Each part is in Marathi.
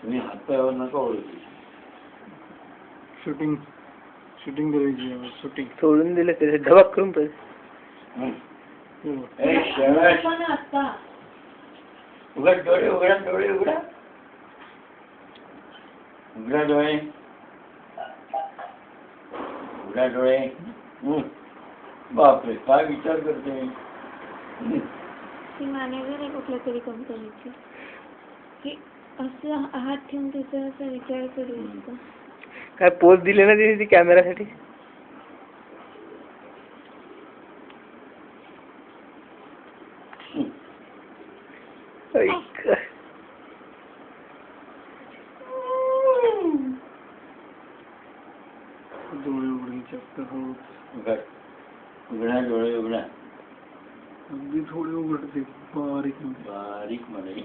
तुम्ही हातावर नका ओळखू. शूटिंग करायची, शूटिंग सोडून दिलं त्याचे धबाक करून पाहिजे. उघड डोळे, उघडा डोळे, उघडा उघडा डोळे, उघडा डोळे. बापरे, काय विचार करते. ती मॅनेजर आहे कुठल्या तरी कंपनीची, की असं हात ठेवून तिचा असा विचार करू शकतो. काय पोज दिले ना तिने ती कॅमेरासाठी. डोळे उघडून चक्कर होत. उघडा डोळे, उघडा. अगदी थोडे उघडते, बारीक बारीक मध्ये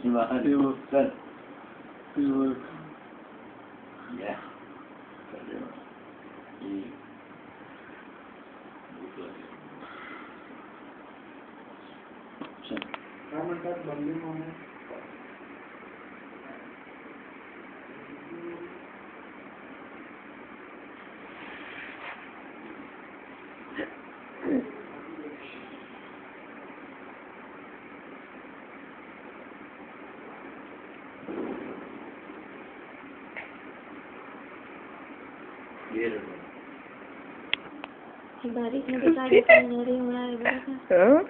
चल. काय म्हणतात बंदी म्हणून. बारीक मध्ये काड्या करणारी होणार आहे बरं का.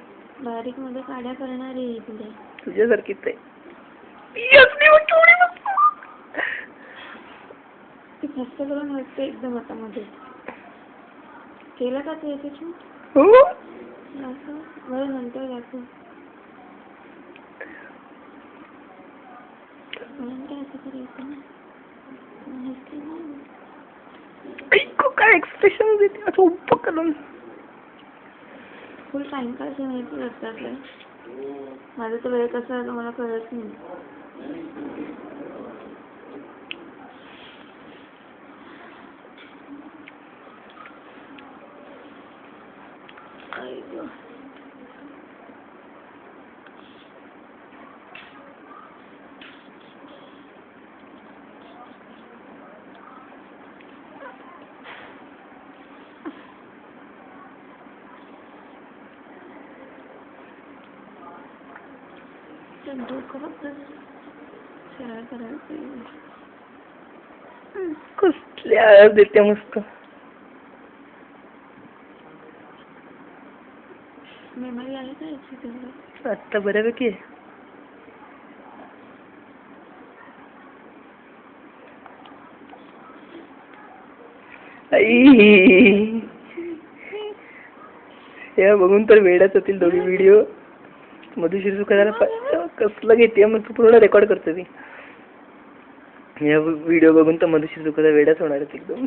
बारीक मध्ये काड्या करणारी आहे पुढे. तुझ्यासारखीच आहे. ती फस्त करून वाटते एकदम हातामध्ये. केलं का ते याच्यातून? असं बरं नंतर दाखव. म्हणून काय असं करायचं ना. काय एक्सप्रेशन देते असं उभं करून. फुल टाइमपास माहिती असतात. माझा तर वेळ कसा आहे मला कळत नाही. कसल्या देते मस्त. मेमरी आहे का याची तेवढं? आत्ता बऱ्यापैकी आहे. या बघून तर वेड्याच होतील दोघी व्हिडिओ. मधुश्री सुखाला कसलं घेते मग पूर्ण रेकॉर्ड करते ती. या व्हिडिओ बघून तर मधुश्री सुखाला वेड्याच होणार आहेत एकदम.